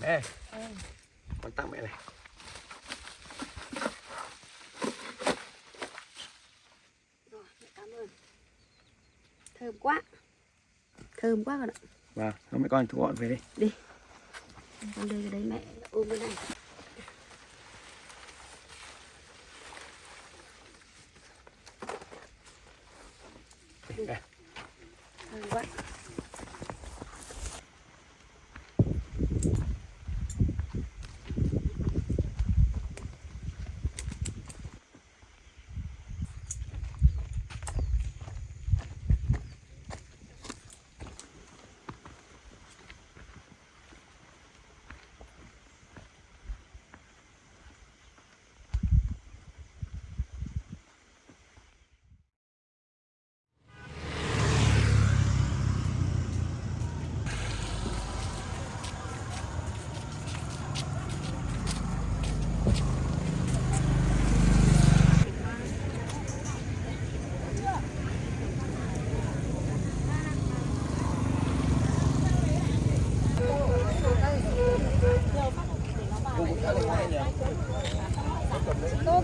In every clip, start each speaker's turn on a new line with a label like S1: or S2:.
S1: Ê, con tặng mẹ này.
S2: Rồi, cảm ơn. Thơm quá. Thơm quá con ạ.
S1: Vâng, hôm mẹ con thu gọn về đi.
S2: Đi. Con đưa cái đấy mẹ ôm cái này.
S1: Đây.
S2: Thơm quá.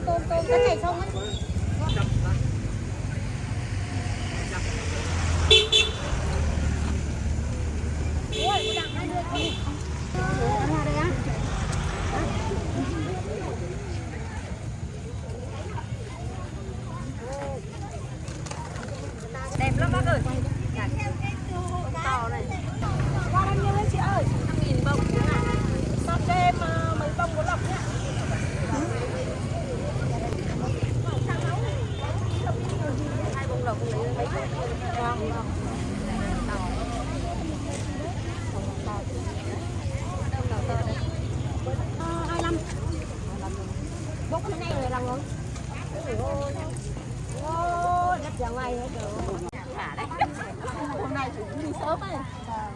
S2: Tôm cá chảy xong ấy. Ôi, cô đặng đây đưa đi. Ăn ra đây á. Đẹp lắm bác ơi. To này. Qua bao nhiêu đấy chị ơi? 5.000 bông. Sao thêm mấy bông có lọc nhá. Hai bông lọc lấy mấy cái. Ngon. 25. Bốc cái này rồi làm rồi. Ôi, đất ra ngoài hết rồi. Thả đấy. Hôm nay chị cũng đi sớm ấy.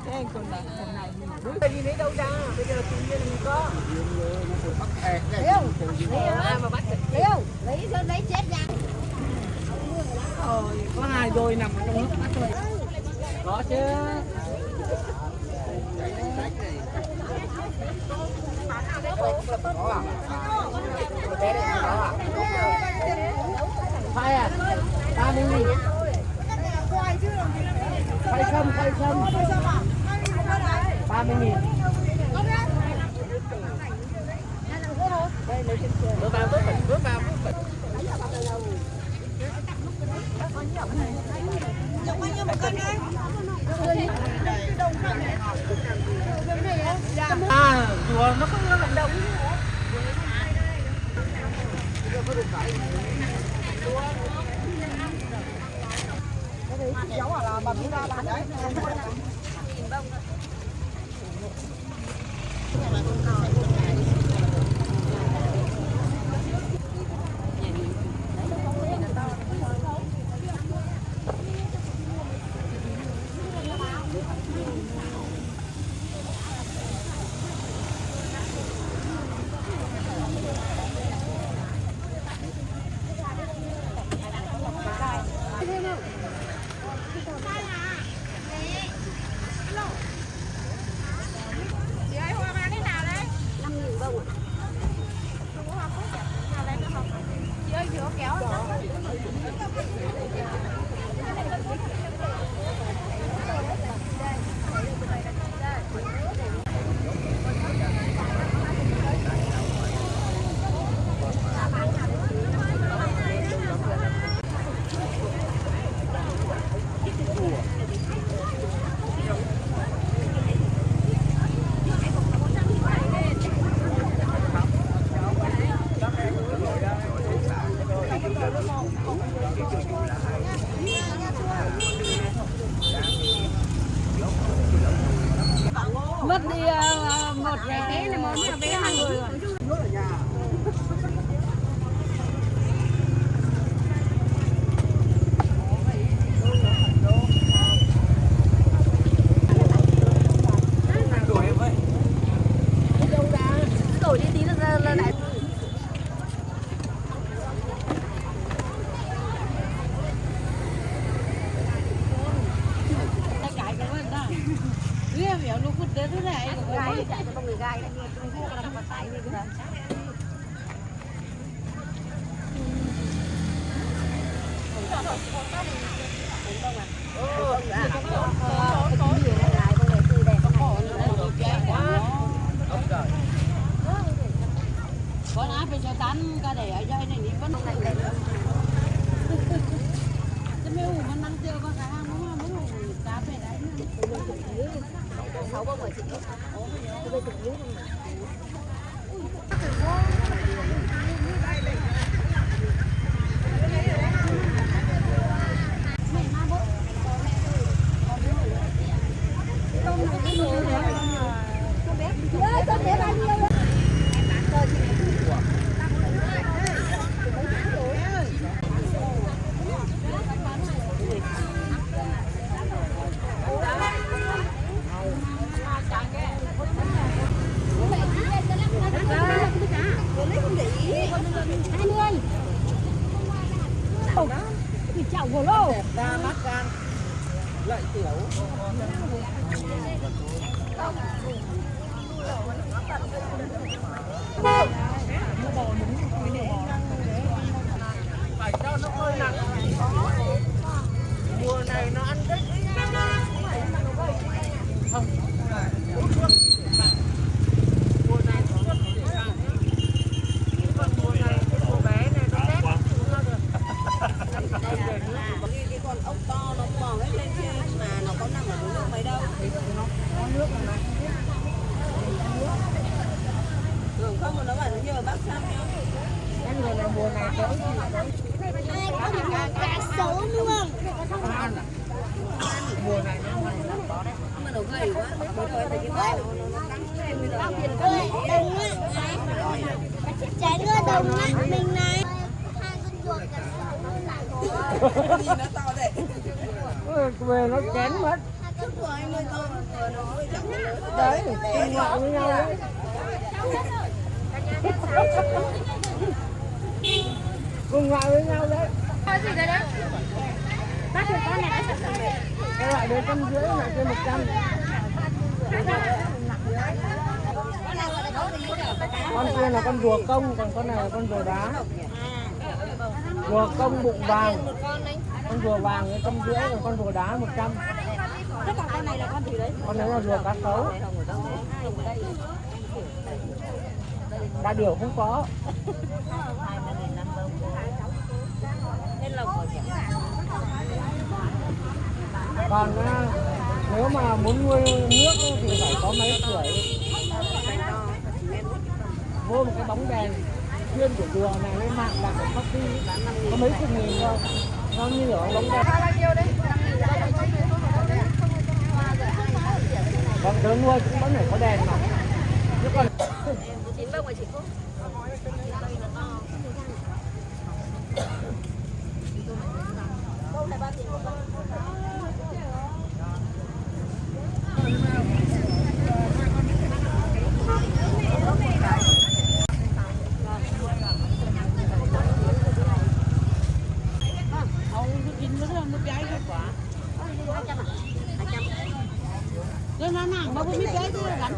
S2: Thế anh còn là hôm nay mình đúng đi lấy đâu ra? Bây giờ tự nhiên mình có. Lấy không? Lấy chết ra. Rồi, có 2 đôi nằm trong nước mắt thôi. Có chứ. Khoai à? 30.000. Khoai sâm. 30.000. Đây lấy trên trời. Bước vào. Chồng bao nhiêu một cân đấy? À, rùa nó không làm đồng. Cái đấy giống là bà mua ra bán đấy. chạy cho con người gai đấy, con vua cái nó chạy đi cái
S3: con ápไปcho tán cái để ở đây này vẫn này này cái mèoมันมันtiêu con cá nó cá về đấy
S2: sáu bao nhiêu chị bây giờ dưới con bé bao nhiêu đấy?
S3: chảo của lô
S2: Ra mắt gan lợi tiểu phải cho nó hơi nặng mùa này nó ăn rất ít không mùa này nó rất dễ dàng còn mùa này cái mùa bé này nó rét cũng ngon được cái con ốc to nó bò hết lên trên mà nó có nằm ở nước mấy đâu có nước mà thường không mà nó bảo nó nhờ bác xăm nhau cái người này mùa này tới
S4: cá sấu luôn.
S2: mùa này nó có đấy mà nó gầy quá mới thôi thì cái tay nó
S4: Đồng á, trái ngựa đồng á, mình này. Hai con chuột cá sấu luôn này.
S2: nhìn nó to đấy
S3: về nó chén mất
S2: chút của anh nuôi to rồi nó hơi chậm
S3: đấy cùng ngoại với nhau đấy cùng ngoại với nhau đấy
S4: Có gì đấy đấy? Bác thử con này đã sẵn rồi.
S3: cái loại đấy 150 loại trên 100 con kia là con rùa công còn con này là con rùa đá rùa công bụng vàng con rùa vàng với 150 còn con rùa đá 100
S2: tất cả con này là con gì đấy
S3: con đấy là rùa cá sấu đa điểu không có còn nếu mà muốn nuôi nước thì phải có máy sưởi mua một cái bóng đèn chuyên của rùa này lên mạng đặt ở Shopee có mấy chục nghìn thôi nó như ở bóng đèn còn tớ nuôi cũng vẫn phải có đèn mà chứ còn
S2: chín bao ngoài chị cô
S3: nó nặng mà không biết cái gắn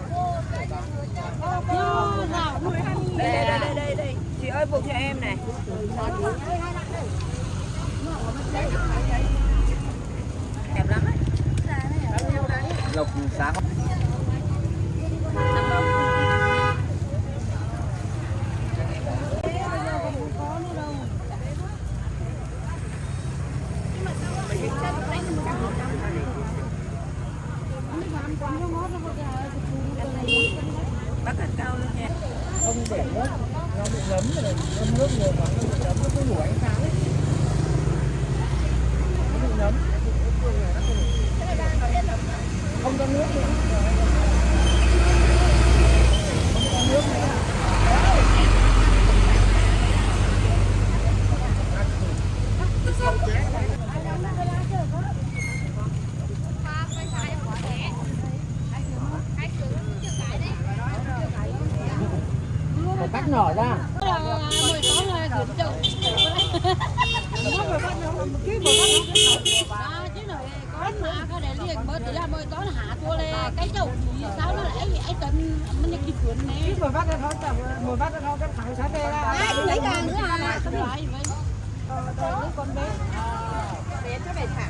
S2: đây chị ơi buộc cho em này đẹp lắm ấy
S1: lộc sáng
S2: bác thật cao luôn nha
S3: không để nước nó bị ngấm rồi ngâm nước nhiều mà nó bị ngấm nó không đủ ánh sáng ấy. Nó bị ngấm không có nước nữa không có nước nữa một cách nhỏ ra
S4: Cái chậu sao nó lại ấy tầm
S3: Một phát nó chậm, một phát nó cái thẳng sát đây là.
S2: lấy càng nữa à?
S3: Con bé.
S2: Bé cho bé thả.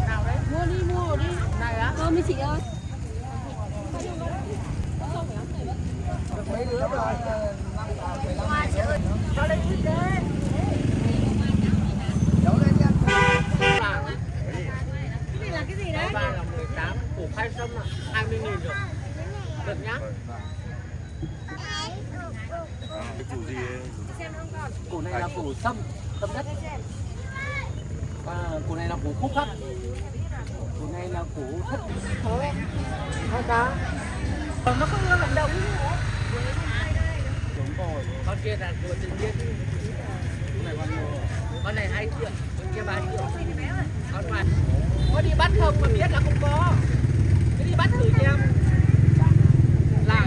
S2: Nào đấy? Mua đi. Này á? Mấy chị ơi.
S3: Được mấy đứa rồi.
S2: Hoa chị ơi. Cho lên chút đấy.
S3: Đấu lên nha.
S2: Cái này là cái gì đấy?
S3: Ba là 18, củ khai sâm là 20.000 rồi. Được nhá.
S1: Cái củ gì ấy?
S3: Củ này là củ sâm, sâm đất. Và củ này là củ khúc khắc. Củ này là củ thất. Thôi cá.
S2: Nó không có vận động nữa.
S3: Đúng rồi. Con kia là của tự nhiên. Con này 2 triệu, con kia 3 triệu. Con mặt. Có đi bắt không mà biết là không có. Cứ đi bắt thử xem. Là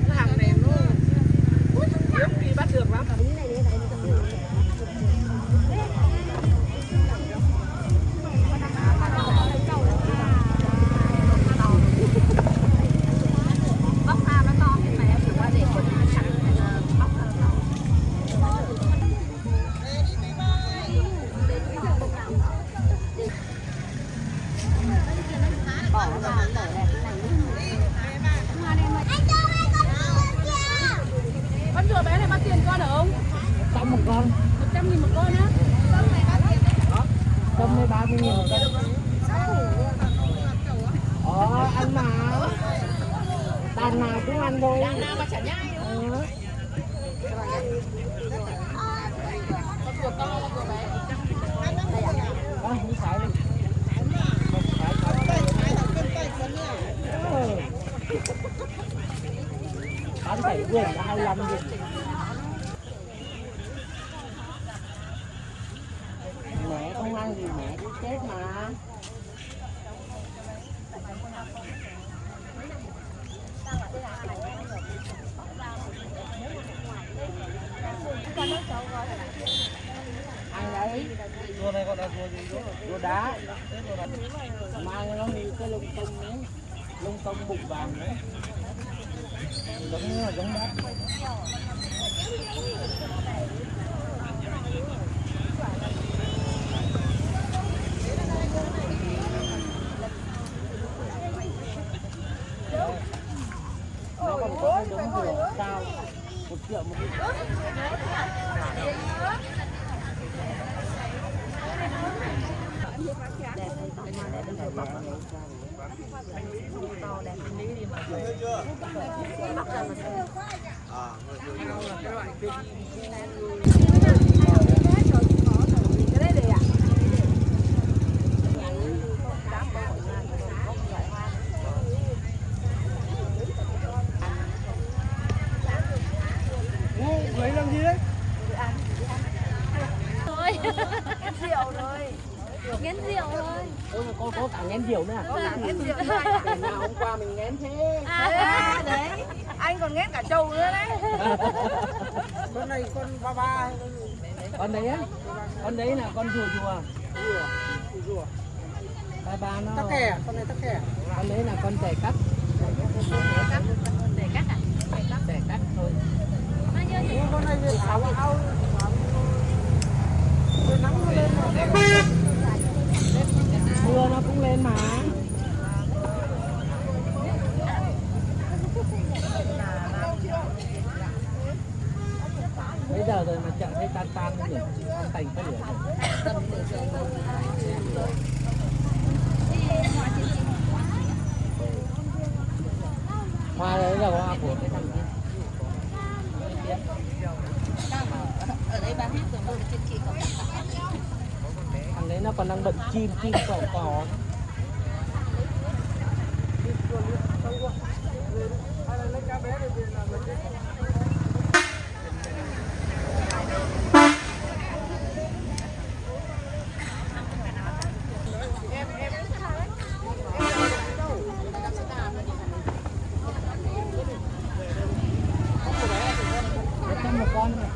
S3: cái hàng này nó hiếm đi bắt được lắm.
S2: Bóc ra nó to thế này thử qua để con chặt bóc ra nó to. Bỏ vào để này. Con rùa bé này bao tiền con hả ông?
S3: 100 một con.
S2: 100.000 một con á.
S3: Tôm này 30.000 một con. Ăn mà. Đàn nào cũng ăn thôi.
S2: Đàn nào mà chả nhai nữa. Con rùa to, con rùa bé.
S3: Đi xài đi. Bán phải vườn là 25 nghìn. Mẹ không ăn gì mẹ cũng chết mà. Ăn đấy. Rùa này gọi là rùa gì? Rùa đá. Mang nó như cái lông tông đấy. Lông tông bụng vàng đấy. Giống như là giống đá. Nó còn có giống rùa cao 1 triệu một ít. Lấy làm gì đấy?
S2: Rượu rồi. Ngén rượu thôi.
S3: Ôi mà có cả ngén rượu nữa à?
S2: Có cả ngén rượu thôi.
S3: Để nào hôm qua mình ngén thế.
S2: Đấy. Anh còn ngén cả trâu nữa đấy.
S3: Con này con ba. Con đấy á? Con đấy là con rùa. Rùa. Ba nó. Tắc kè, con này tắc kè. Con đấy là con tẻ cắt.
S2: Để cắt à?
S3: Tẻ cắt thôi.
S2: Con này về tháo ao.
S3: Nắng nó lên rồi. Mưa nó cũng lên mà. Bây giờ rồi mà chợ thấy tan rồi, tan tành có lửa rồi. Hoa đấy là hoa của cái thằng kia.
S2: Ở đây bán hết rồi mà trên chị có đặt.
S3: Thằng đấy nó còn đang bận chim cỏ. Một con thôi.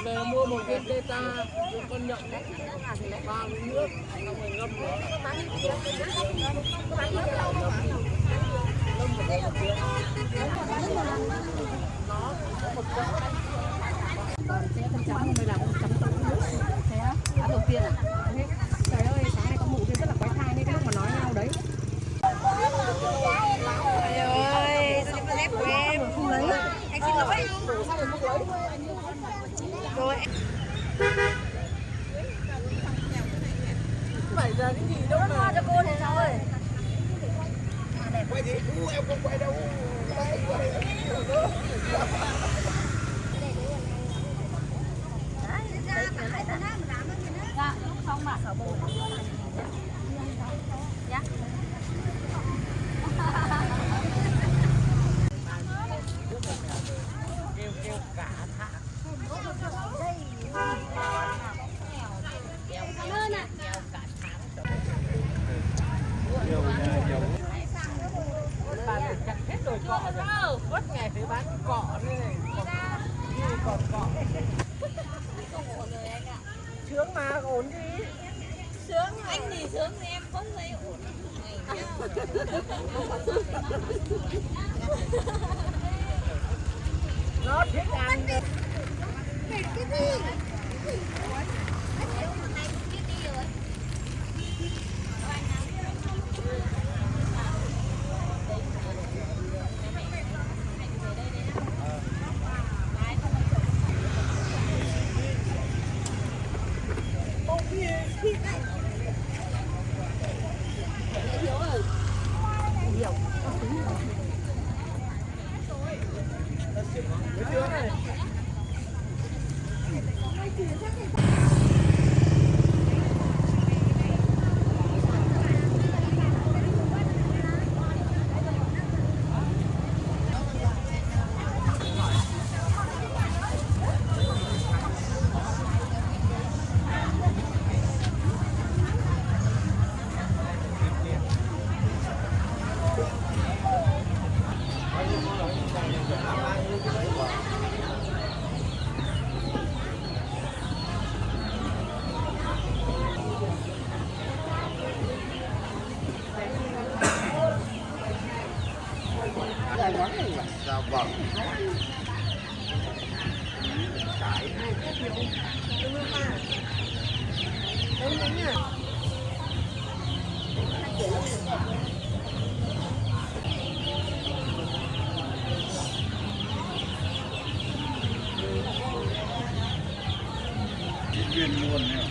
S3: về mua một viên beta, con nhộng vào nước, xong rồi ngâm nữa.
S2: Còn sẽ con chấm đây là con chấm tôm nước. Thế á? Đã đầu tiên à? Trời ơi, sáng nay có mụ kia rất là quái thai đấy, cái lúc mà nói nhau đấy.
S5: Trời ơi, sao mà dép của em
S2: Không lấy.
S5: anh xin lỗi
S2: Đổ sang rồi không lấy.
S5: rồi.
S3: Phải ra cái gì đâu mà.
S5: Cho cô thế rồi.
S3: Quay gì? Em không quay đâu.
S5: Dạ, lúc xong mà xả bồ. Dạ.
S3: Kêu cả thả. Bà phải chặt hết đồi cọ rồi. Mất ngày phải bán cọ nữa này. Còn cọ. Sướng mà, ổn đi.
S5: Sướng anh thì sướng thì em không thấy ổn.
S3: Nó thích ăn.
S1: Dạ vâng. Chuyên luôn nha.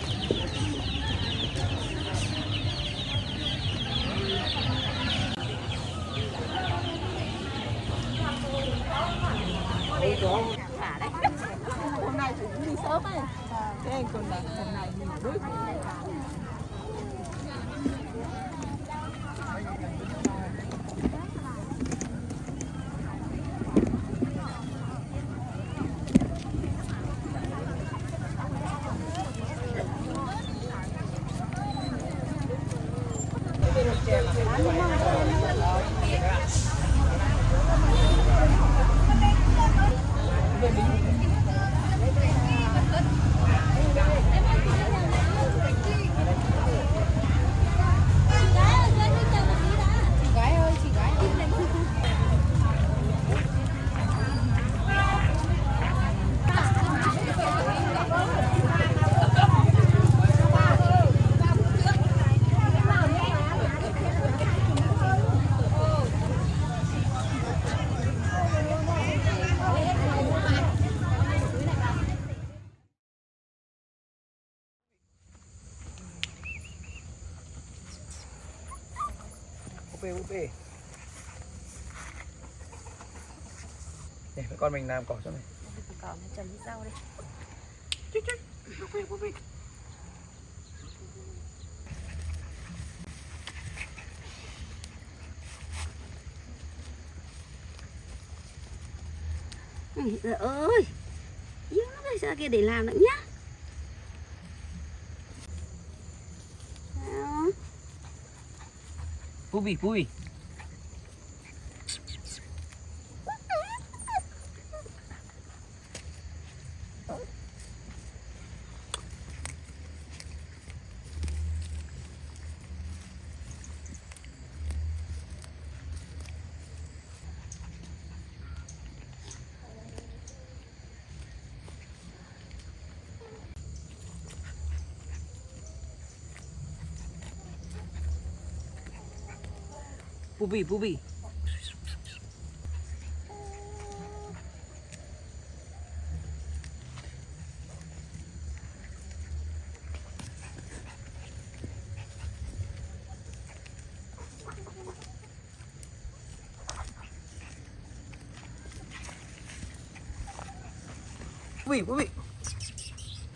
S2: Hôm nay chị cũng đi sớm ấy. Thế anh còn là hôm nay mình đuổi.
S3: UP. Để con mình làm cỏ cho này.
S5: Cỏ nó trồng cái rau đi.
S3: UP.
S5: Trời ơi, yếu nó bây giờ kia để làm nữa nhá.
S3: Cúi.
S5: Pupi.
S3: Pupi.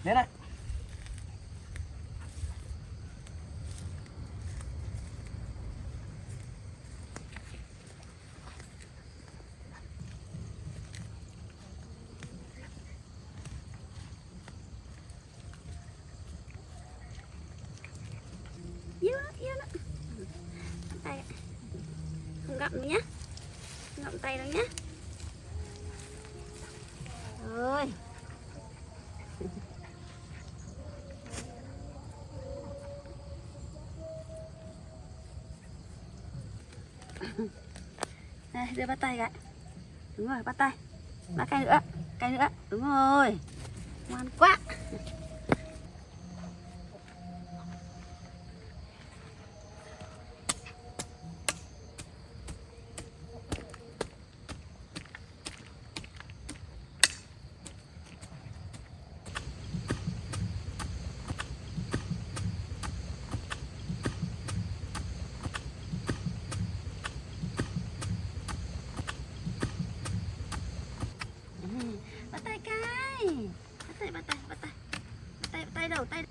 S3: Đến đây.
S5: Yêu nó. Tay. Không gặm nữa nhá. Ngậm tay đâu nhá. Rồi. Đây, đưa bắt tay cái. Đúng rồi, bắt tay. Bắt cái nữa. Đúng rồi. Ngoan quá. Bắt tay cái. Bắt tay đầu tay.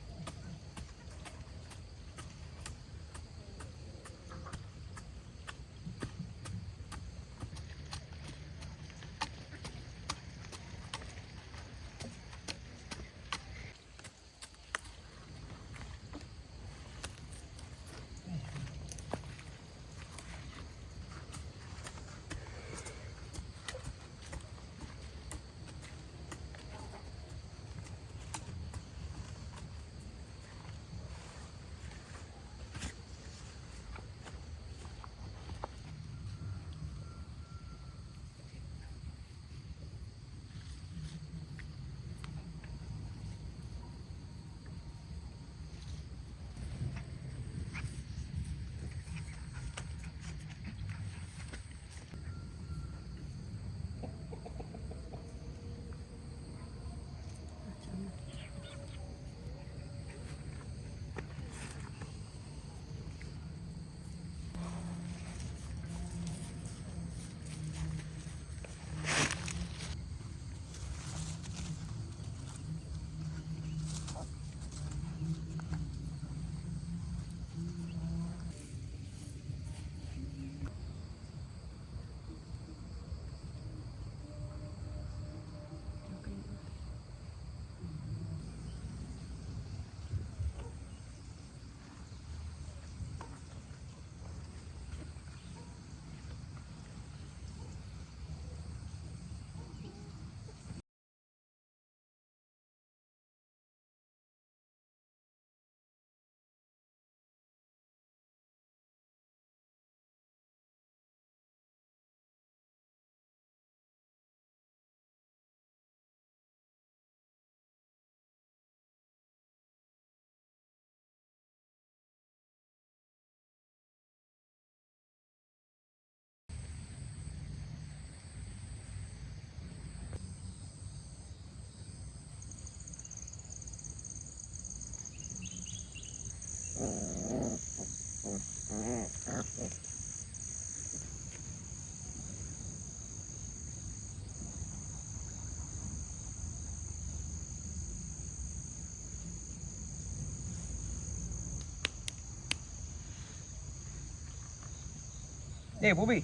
S3: Nè Pupi.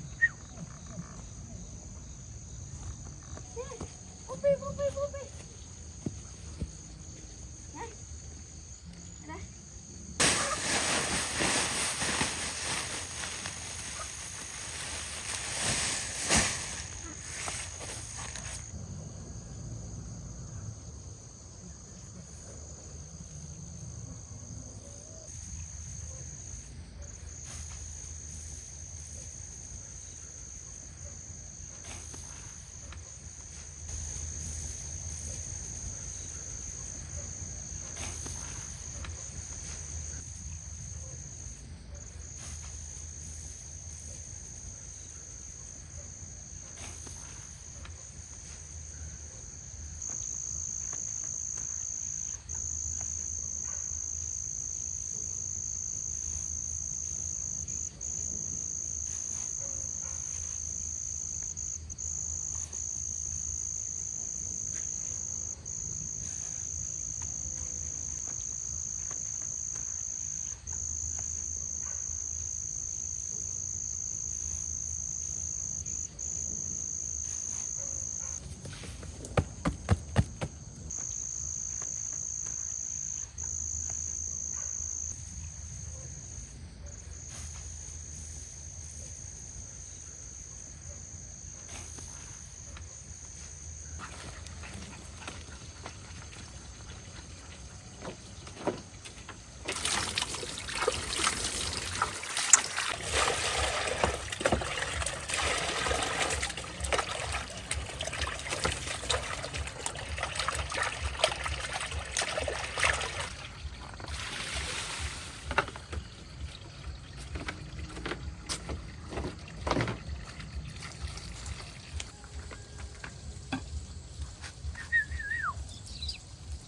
S5: Pupi. Đây.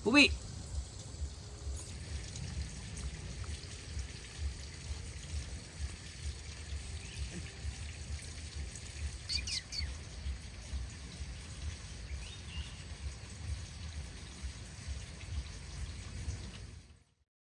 S3: Phú Vị